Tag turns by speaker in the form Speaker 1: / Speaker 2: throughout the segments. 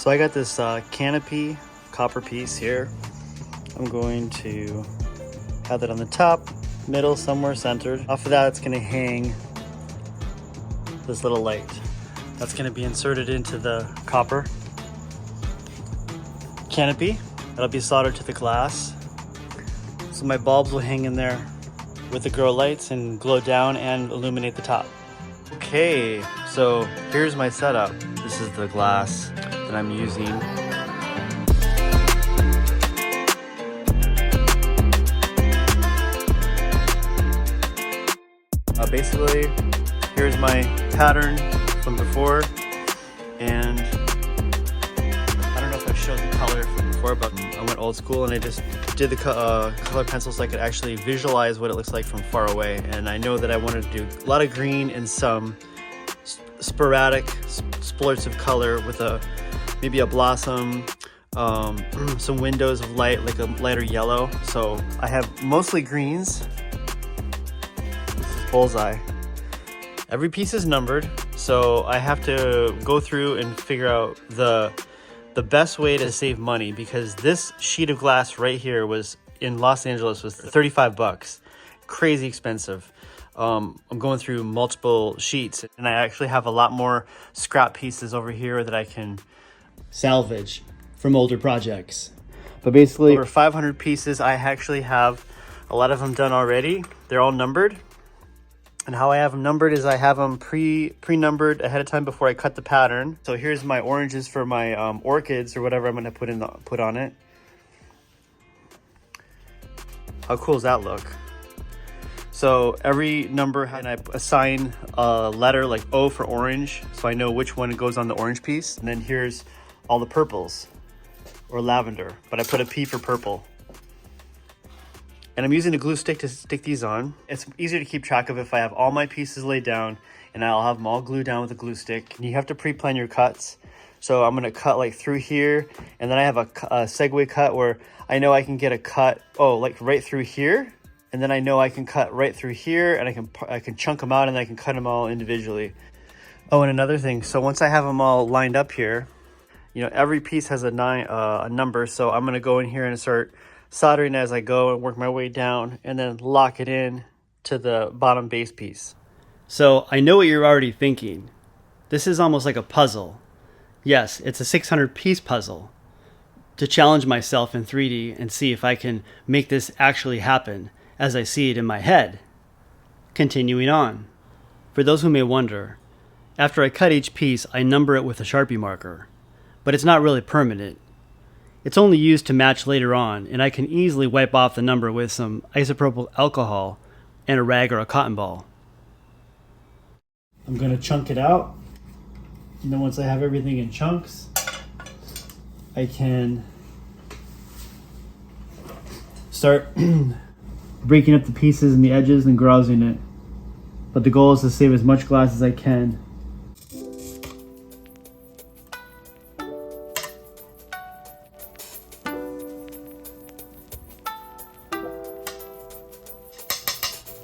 Speaker 1: So I got this canopy copper piece here. I'm going to have that on the top, middle, somewhere centered. Off of that, it's going to hang this little light. That's going to be inserted into the copper canopy. That'll be soldered to the glass. So my bulbs will hang in there with the grow lights and glow down and illuminate the top. Okay, so here's my setup. This is the glass that I'm using. Basically, here's my pattern from before, and I don't know if I showed the color from before, but I went old school and I just did the color pencil so I could actually visualize what it looks like from far away. And I know that I wanted to do a lot of green and some sporadic splurts of color with maybe a blossom, some windows of light, like a lighter yellow. So I have mostly greens. Bullseye. Every piece is numbered, so I have to go through and figure out the best way to save money, because this sheet of glass right here was in Los Angeles was 35 bucks. Crazy expensive. I'm going through multiple sheets, and I actually have a lot more scrap pieces over here that I can salvage from older projects. But basically, over 500 pieces, I actually have a lot of them done already. They're all numbered. And how I have them numbered is I have them pre-numbered ahead of time before I cut the pattern. So here's my oranges for my orchids or whatever I'm going to put on it. How cool does that look? So every number, and I assign a letter like O for orange, so I know which one goes on the orange piece. And then here's all the purples or lavender, but I put a P for purple. And I'm using a glue stick to stick these on. It's easier to keep track of if I have all my pieces laid down, and I'll have them all glued down with a glue stick. And you have to pre-plan your cuts. So I'm gonna cut like through here, and then I have a segue cut where I know I can get a cut, like right through here. And then I know I can cut right through here, and I can chunk them out, and I can cut them all individually. Oh, and another thing, so once I have them all lined up here, every piece has a number. So I'm gonna go in here and start soldering as I go and work my way down, and then lock it in to the bottom base piece. So I know what you're already thinking. This is almost like a puzzle. Yes, it's a 600 piece puzzle to challenge myself in 3D and see if I can make this actually happen as I see it in my head. Continuing on. For those who may wonder, after I cut each piece, I number it with a Sharpie marker, but it's not really permanent. It's only used to match later on, and I can easily wipe off the number with some isopropyl alcohol and a rag or a cotton ball. I'm going to chunk it out, and then once I have everything in chunks, I can start breaking up the pieces and the edges and grousing it. But the goal is to save as much glass as I can.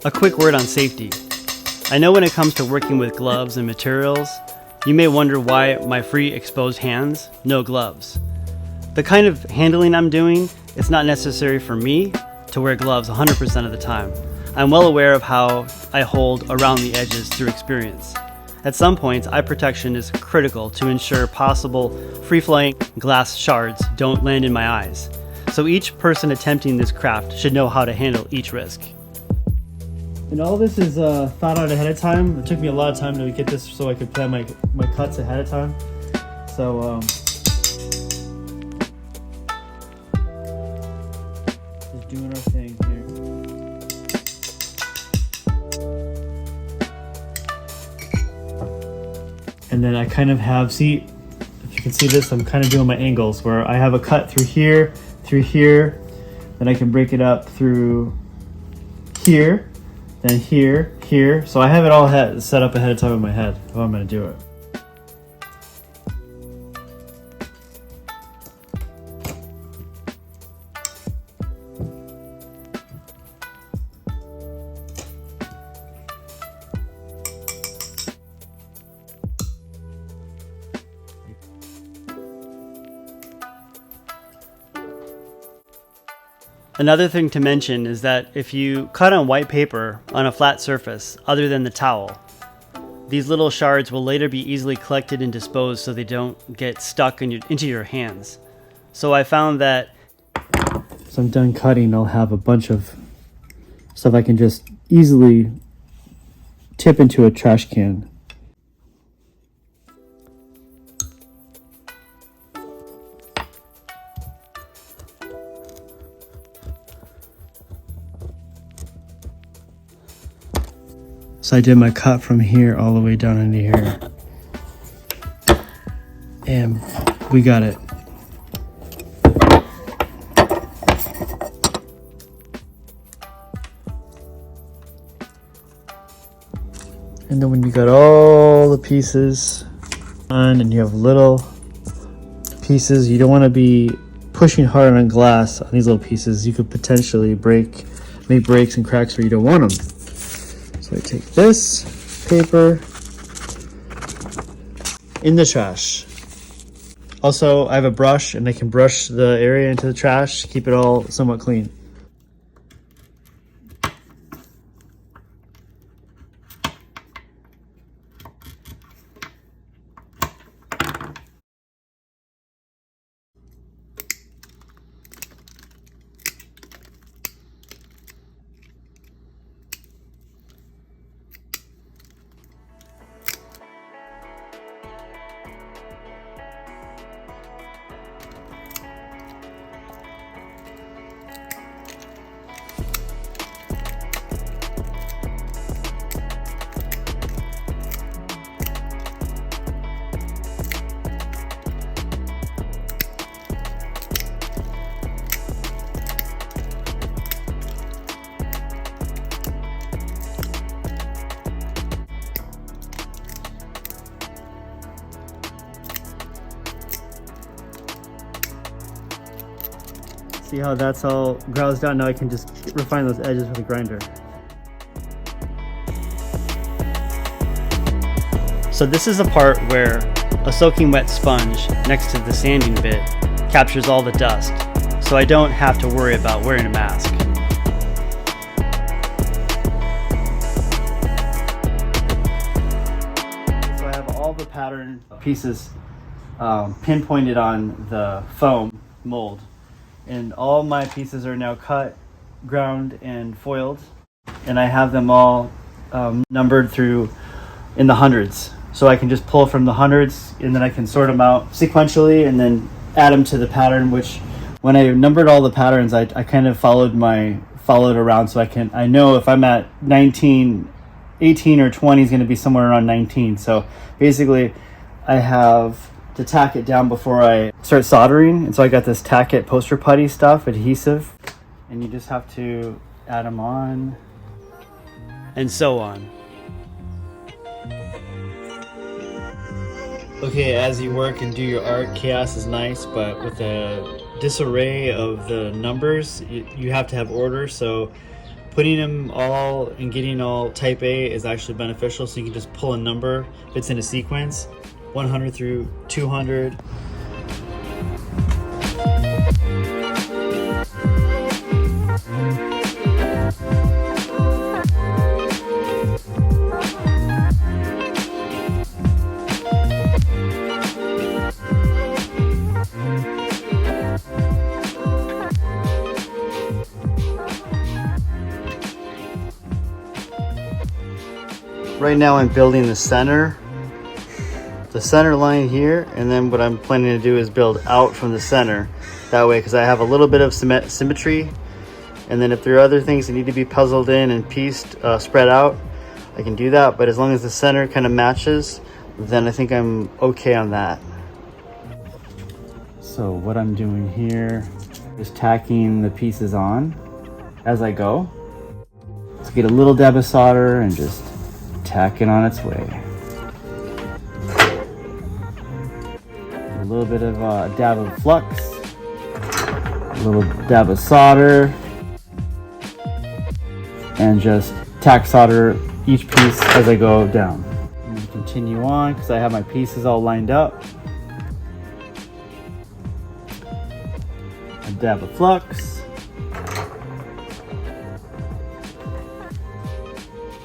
Speaker 1: A quick word on safety. I know when it comes to working with gloves and materials, you may wonder why my free exposed hands, no gloves. The kind of handling I'm doing, it's not necessary for me to wear gloves 100% of the time. I'm well aware of how I hold around the edges through experience. At some points, eye protection is critical to ensure possible free-flowing glass shards don't land in my eyes. So each person attempting this craft should know how to handle each risk. And all this is thought out ahead of time. It took me a lot of time to get this so I could plan my cuts ahead of time. So just doing our thing here. And then I kind of have, if you can see this, I'm kind of doing my angles where I have a cut through here, then I can break it up through here, then here. So I have it all set up ahead of time in my head how I'm going to do it.
Speaker 2: Another thing to mention is that if you cut on white paper on a flat surface other than the towel, these little shards will later be easily collected and disposed so they don't get stuck into your hands. So I found that
Speaker 1: so I'm done cutting, I'll have a bunch of stuff I can just easily tip into a trash can. So I did my cut from here all the way down into here. And we got it. And then when you got all the pieces on and you have little pieces, you don't want to be pushing hard on glass on these little pieces. You could potentially make breaks and cracks where you don't want them. So I take this paper in the trash. Also, I have a brush and I can brush the area into the trash, keep it all somewhat clean. See how that's all groused out? Now I can just refine those edges with a grinder.
Speaker 2: So this is the part where a soaking wet sponge next to the sanding bit captures all the dust, so I don't have to worry about wearing a mask.
Speaker 1: So I have all the pattern pieces pinpointed on the foam mold. And all my pieces are now cut, ground, and foiled. And I have them all numbered through in the hundreds. So I can just pull from the hundreds and then I can sort them out sequentially and then add them to the pattern, which when I numbered all the patterns, I kind of followed around so I know if I'm at 19, 18 or 20 is going to be somewhere around 19. So basically I have to tack it down before I start soldering, and so I got this tack it poster putty stuff, adhesive, and you just have to add them on
Speaker 2: and so on.
Speaker 1: Okay, as you work and do your art, chaos is nice, but with the disarray of the numbers, you have to have order, so putting them all and getting all type A is actually beneficial, so you can just pull a number if it's in a sequence, 100 through 200. Right now I'm building the center line here, and then what I'm planning to do is build out from the center that way, because I have a little bit of symmetry, and then if there are other things that need to be puzzled in and pieced, spread out, I can do that. But as long as the center kind of matches, then I think I'm okay on that. So what I'm doing here is tacking the pieces on as I go. Let's get a little dab of solder and just tack it on its way. A little bit of a dab of flux, a little dab of solder, and just tack solder each piece as I go down. And continue on because I have my pieces all lined up. A dab of flux,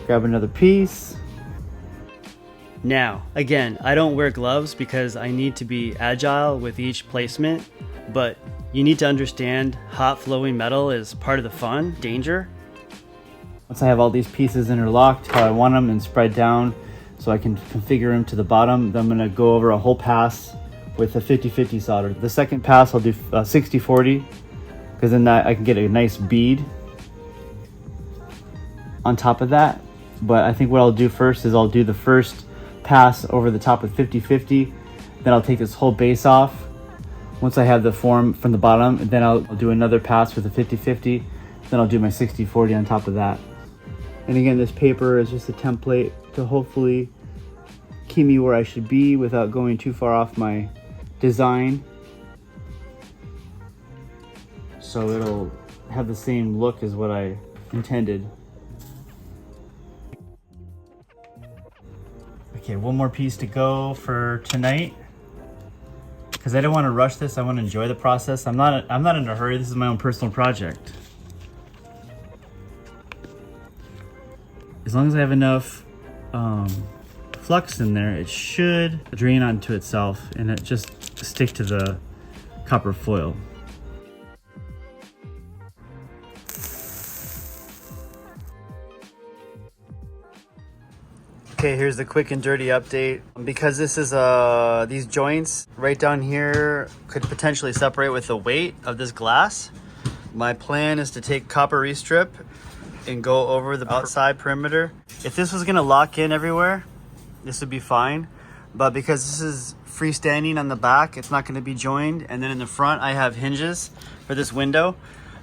Speaker 1: Grab another piece.
Speaker 2: Now, again, I don't wear gloves because I need to be agile with each placement, but you need to understand hot flowing metal is part of the fun, danger.
Speaker 1: Once I have all these pieces interlocked how I want them and spread down so I can configure them to the bottom, then I'm going to go over a whole pass with a 50-50 solder. The second pass I'll do 60-40 because then I can get a nice bead on top of that. But I think what I'll do first is I'll do the first pass over the top with 50-50, then I'll take this whole base off. Once I have the form from the bottom, then I'll do another pass with a 50-50, then I'll do my 60-40 on top of that. And again, this paper is just a template to hopefully keep me where I should be without going too far off my design. So it'll have the same look as what I intended. Okay, one more piece to go for tonight. Because I don't want to rush this, I want to enjoy the process. I'm not in a hurry, this is my own personal project. As long as I have enough flux in there, it should drain onto itself and it just stick to the copper foil. Okay, here's the quick and dirty update. Because this is these joints right down here could potentially separate with the weight of this glass. My plan is to take copper restrip and go over the outside perimeter. If this was gonna lock in everywhere, this would be fine. But because this is freestanding on the back, it's not gonna be joined. And then in the front, I have hinges for this window.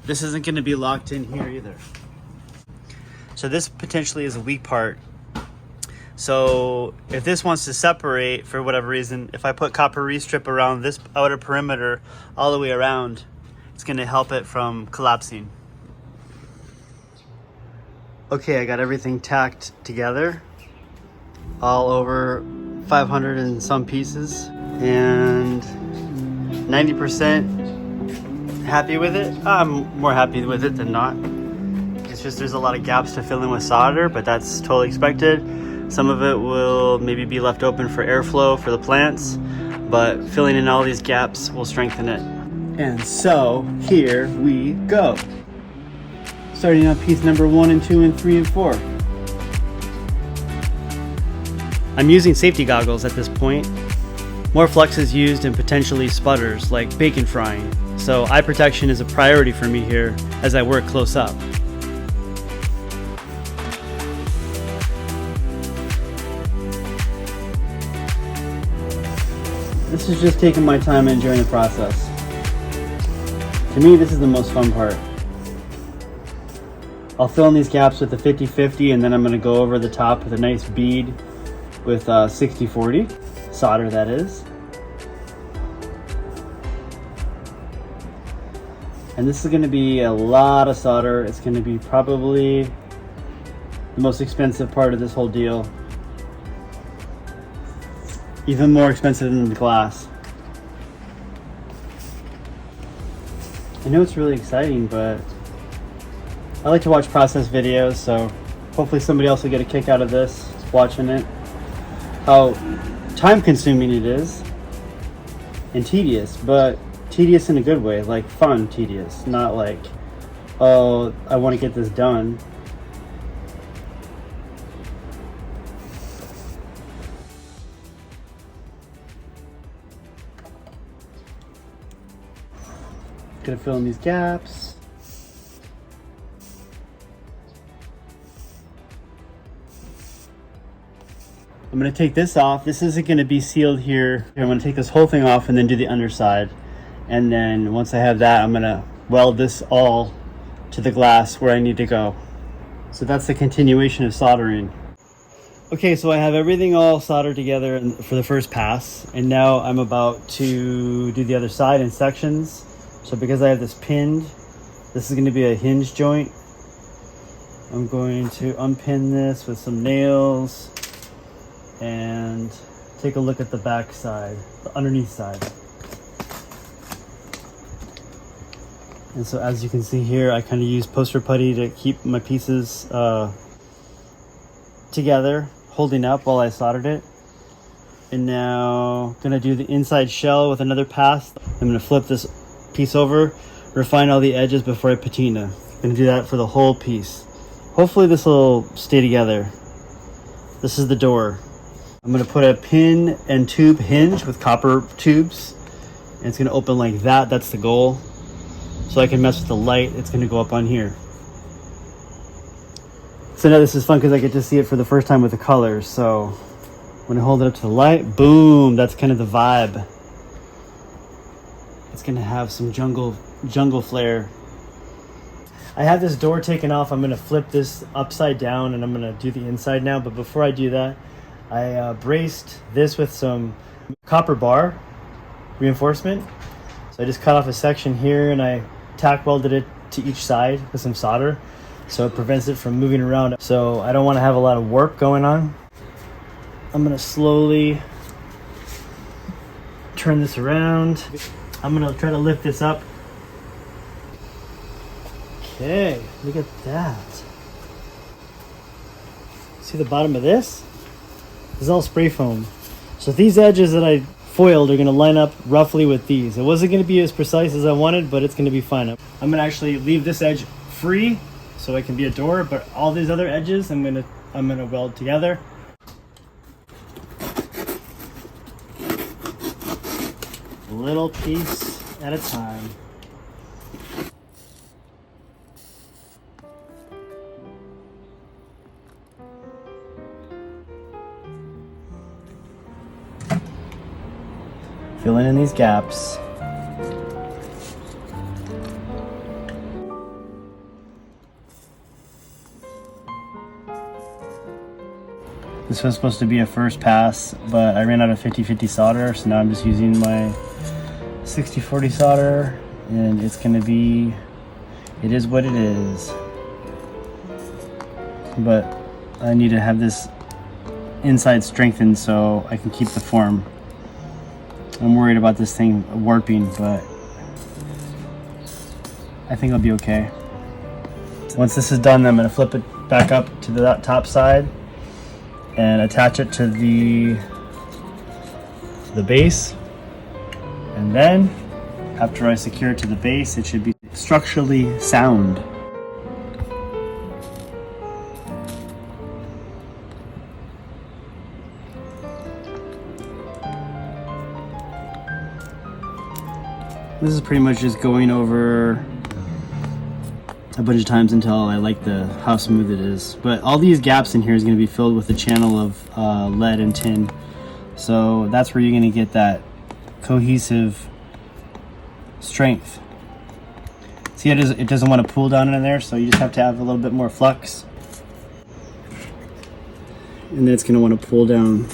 Speaker 1: This isn't gonna be locked in here either. So this potentially is a weak part. So if this wants to separate for whatever reason, if I put copper restrip around this outer perimeter all the way around, it's gonna help it from collapsing. Okay, I got everything tacked together, all over 500 and some pieces, and 90% happy with it. I'm more happy with it than not. It's just there's a lot of gaps to fill in with solder, but that's totally expected. Some of it will maybe be left open for airflow for the plants, but filling in all these gaps will strengthen it. And so here we go. Starting on piece number 1 and 2 and 3 and 4.
Speaker 2: I'm using safety goggles at this point. More flux is used in potentially sputters like bacon frying, so eye protection is a priority for me here as I work close up.
Speaker 1: This is just taking my time and enjoying the process. To me, this is the most fun part. I'll fill in these gaps with the 50-50 and then I'm going to go over the top with a nice bead with 60-40 solder, that is. And this is going to be a lot of solder. It's going to be probably the most expensive part of this whole deal. Even more expensive than the glass. I know it's really exciting, but I like to watch process videos, so hopefully somebody else will get a kick out of this, watching it. How time consuming it is, and tedious, but tedious in a good way, like fun tedious, not like, oh, I want to get this done. Gonna fill in these gaps. I'm gonna take this off. This isn't gonna be sealed here. I'm gonna take this whole thing off and then do the underside. And then once I have that, I'm gonna weld this all to the glass where I need to go. So that's the continuation of soldering. Okay, so I have everything all soldered together for the first pass. And now I'm about to do the other side in sections. So because I have this pinned, this is gonna be a hinge joint. I'm going to unpin this with some nails and take a look at the back side, the underneath side. And so as you can see here, I kind of use poster putty to keep my pieces
Speaker 2: together, holding up while I soldered it. And now I'm gonna do the inside shell with another pass. I'm gonna flip this piece over, refine all the edges before I patina. I'm gonna do that for the whole piece. Hopefully this will stay together. This is the door. I'm gonna put a pin and tube hinge with copper tubes, and it's gonna open like that. That's the goal. So I can mess with the light. It's gonna go up on here. So now this is fun because I get to see it for the first time with the colors. So when I hold it up to the light, boom, that's kind of the vibe. It's gonna have some jungle flair. I have this door taken off. I'm gonna flip this upside down and I'm gonna do the inside now. But before I do that, I braced this with some copper bar reinforcement. So I just cut off a section here and I tack welded it to each side with some solder, so it prevents it from moving around. So I don't want to have a lot of warp going on. I'm gonna slowly turn this around. I'm gonna try to lift this up. Okay, look at that. See the bottom of this? This is all spray foam. So these edges that I foiled are gonna line up roughly with these. It wasn't gonna be as precise as I wanted, but it's gonna be fine. I'm gonna actually leave this edge free so it can be a door, but all these other edges I'm gonna weld together. A little piece at a time. Filling in these gaps. This was supposed to be a first pass, but I ran out of 50/50 solder, so now I'm just using my 60/40 solder, and it's gonna be, it is what it is. But I need to have this inside strengthened so I can keep the form. I'm worried about this thing warping, but I think it'll be okay. Once this is done, I'm gonna flip it back up to the top side and attach it to the base. And then, after I secure it to the base, it should be structurally sound. This is pretty much just going over a bunch of times until I like how smooth it is. But all these gaps in here is going to be filled with a channel of lead and tin. So that's where you're going to get that cohesive strength. See, it doesn't want to pull down in there, so you just have to have a little bit more flux. And then it's going to want to pull down.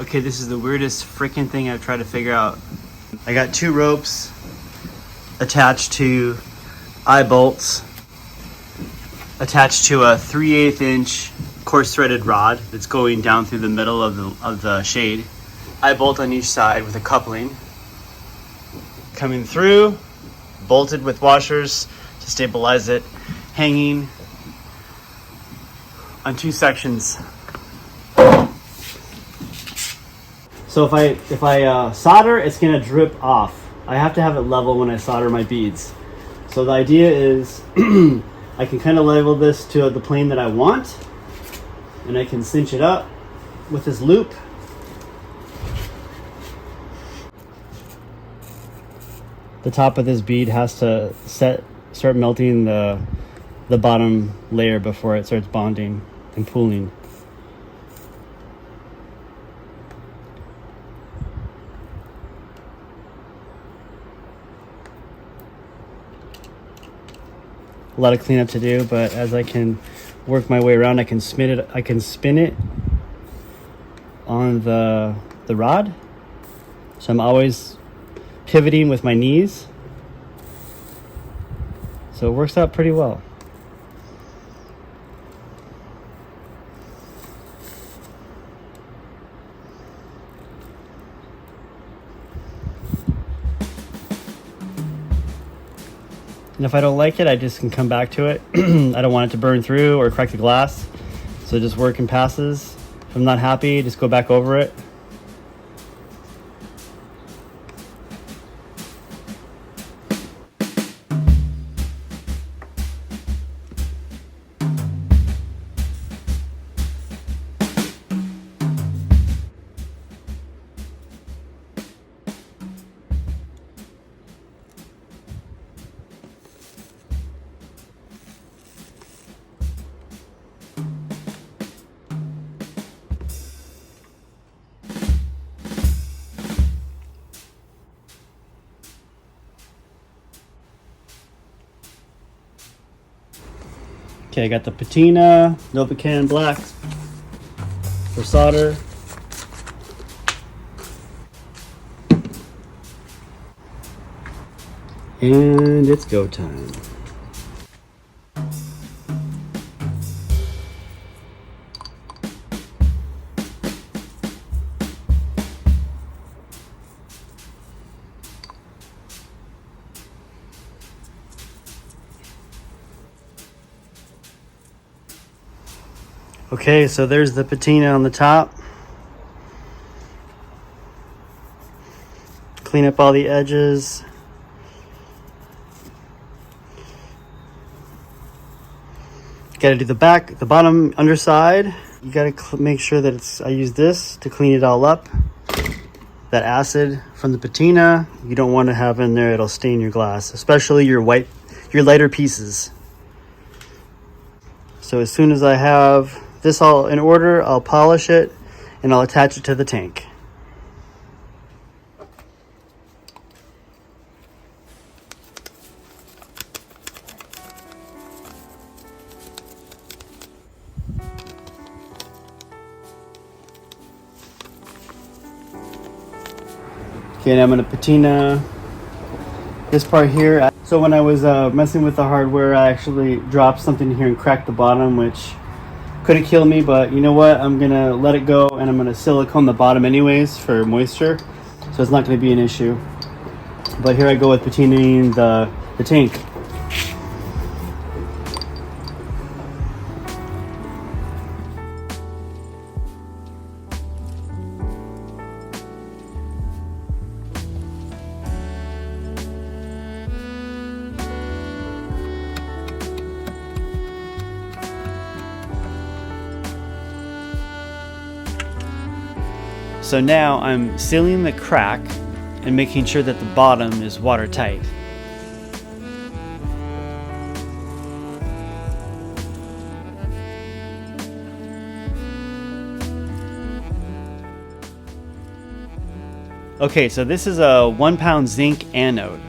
Speaker 2: Okay, this is the weirdest freaking thing I've tried to figure out. I got 2 ropes attached to eye bolts, attached to a 3/8 inch coarse threaded rod that's going down through the middle of the shade. Eye bolt on each side with a coupling. Coming through, bolted with washers to stabilize it, hanging on 2 sections. So if I solder, it's gonna drip off. I have to have it level when I solder my beads. So the idea is I can kind of level this to the plane that I want, and I can cinch it up with this loop. The top of this bead has to start melting the bottom layer before it starts bonding and pooling. A lot of cleanup to do, but as I can work my way around, I can spin it on the rod. So I'm always pivoting with my knees. So it works out pretty well. And if I don't like it, I just can come back to it. I don't want it to burn through or crack the glass. So just work in passes. If I'm not happy, just go back over it. Okay, I got the patina, Novocaine black for solder. And it's go time. Okay, so there's the patina on the top. Clean up all the edges. Got to do the back, the bottom underside. You got to make sure that it's, I use this to clean it all up. That acid from the patina, you don't want to have in there, it'll stain your glass, especially your white, your lighter pieces. So as soon as I have this all in order, I'll polish it and I'll attach it to the tank. Okay, and I'm gonna patina this part here. So when I was messing with the hardware, I actually dropped something here and cracked the bottom, which could have killed me, but you know what? I'm gonna let it go and I'm gonna silicone the bottom anyways for moisture, so it's not gonna be an issue. But here I go with patinaing the tank. So now I'm sealing the crack and making sure that the bottom is watertight. Okay, so this is a 1 pound zinc anode.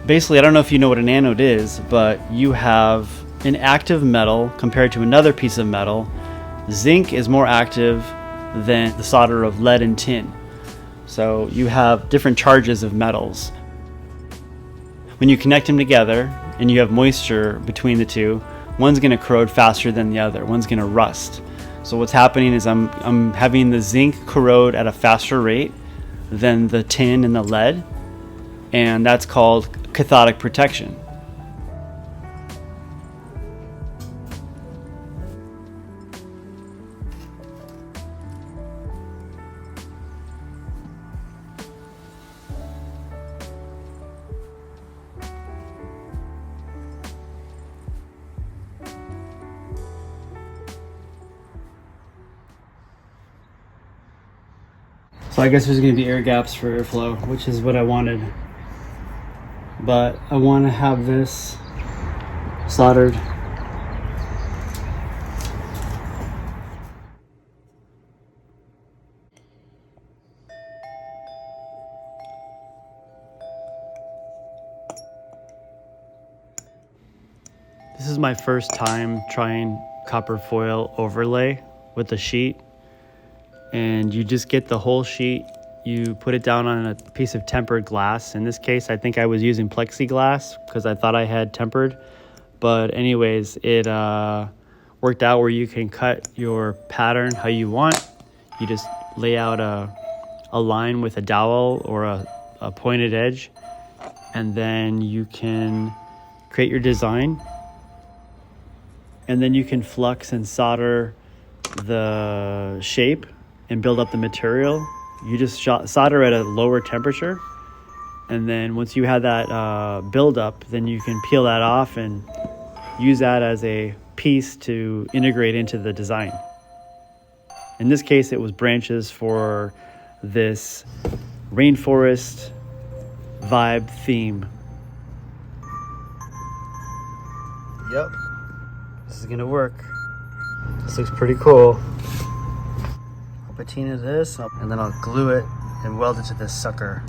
Speaker 2: Basically, I don't know if you know what an anode is, but you have an active metal compared to another piece of metal. Zinc is more active than the solder of lead and tin. So you have different charges of metals. When you connect them together and you have moisture between the two, one's going to corrode faster than the other. One's going to rust. So what's happening is I'm having the zinc corrode at a faster rate than the tin and the lead, and that's called cathodic protection. So I guess there's going to be air gaps for airflow, which is what I wanted. But I want to have this soldered. This is my first time trying copper foil overlay with the sheet. And you just get the whole sheet, you put it down on a piece of tempered glass. In this case, I think I was using plexiglass because I thought I had tempered. But anyways, it worked out where you can cut your pattern how you want. You just lay out a line with a dowel or a pointed edge, and then you can create your design, and then you can flux and solder the shape and build up the material. You just solder at a lower temperature, and then once you have that build up, then you can peel that off and use that as a piece to integrate into the design. In this case, it was branches for this rainforest vibe theme.
Speaker 1: Yep, this is gonna work. This looks pretty cool. I'll patina this, and then I'll glue it and weld it to this sucker.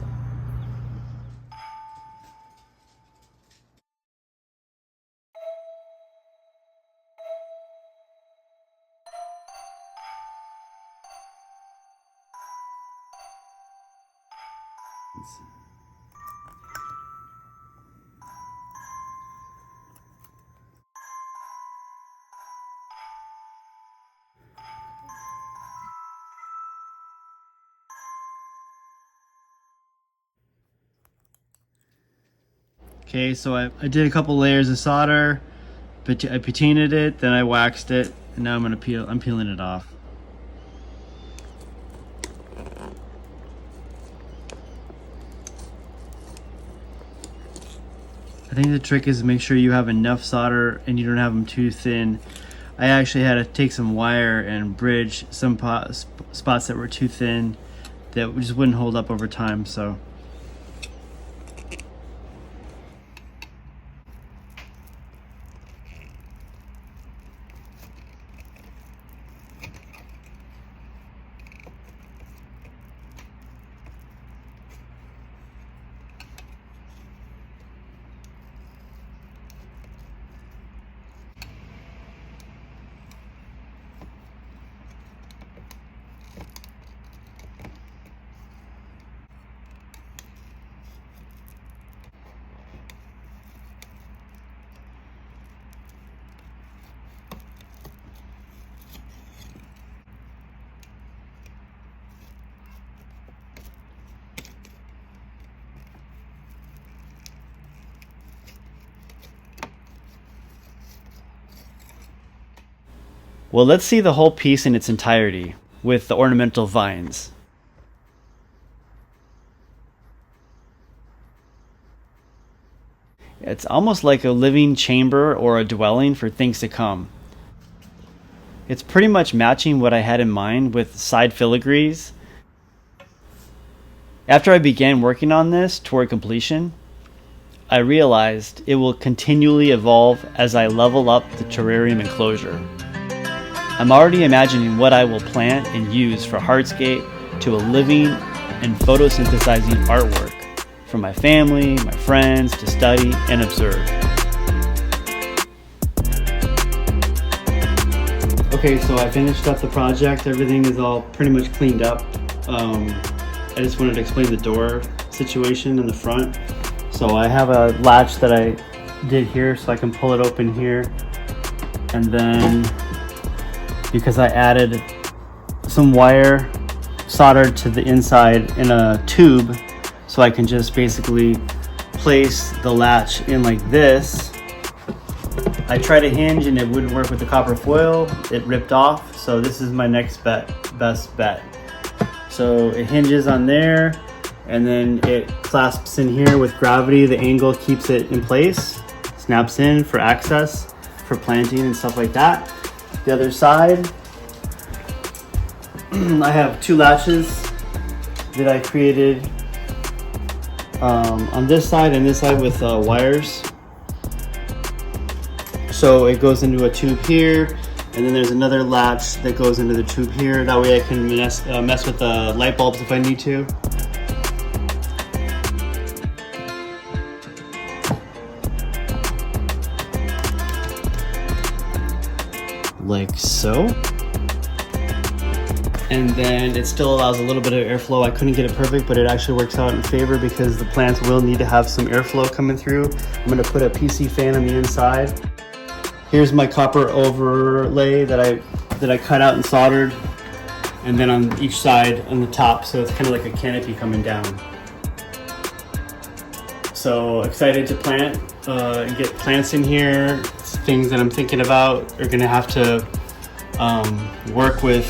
Speaker 1: Okay, so I did a couple layers of solder, but I patinaed it, then I waxed it, and now I'm peeling it off. I think the trick is to make sure you have enough solder and you don't have them too thin. I actually had to take some wire and bridge some spots that were too thin that just wouldn't hold up over time, so. Well, let's see the whole piece in its entirety with the ornamental vines. It's almost like a living chamber or a dwelling for things to come. It's pretty much matching what I had in mind with side filigrees. After I began working on this toward completion, I realized it will continually evolve as I level up the terrarium enclosure. I'm already imagining what I will plant and use for hardscape to a living and photosynthesizing artwork for my family, my friends to study and observe. Okay, so I finished up the project. Everything is all pretty much cleaned up. I just wanted to explain the door situation in the front. So I have a latch that I did here so I can pull it open here, and then because I added some wire soldered to the inside in a tube, so I can just basically place the latch in like this. I tried a hinge and it wouldn't work with the copper foil. It ripped off, so this is my next best bet. So it hinges on there, and then it clasps in here with gravity. The angle keeps it in place, snaps in for access, for planting and stuff like that. The other side, I have two latches that I created on this side and this side with wires. So it goes into a tube here, and then there's another latch that goes into the tube here. That way I can mess with the light bulbs if I need to. Like so. And then it still allows a little bit of airflow. I couldn't get it perfect, but it actually works out in favor because the plants will need to have some airflow coming through. I'm gonna put a PC fan on the inside. Here's my copper overlay that I cut out and soldered, and then on each side on the top, so it's kind of like a canopy coming down.
Speaker 2: So excited to plant and get plants in here. It's things that I'm thinking about are gonna have to work with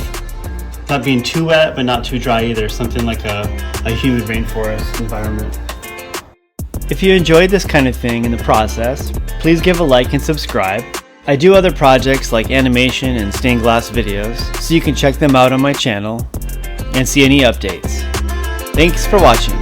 Speaker 2: not being too wet, but not too dry either. Something like a humid rainforest environment. If you enjoyed this kind of thing in the process, please give a like and subscribe. I do other projects like animation and stained glass videos, so you can check them out on my channel and see any updates. Thanks for watching.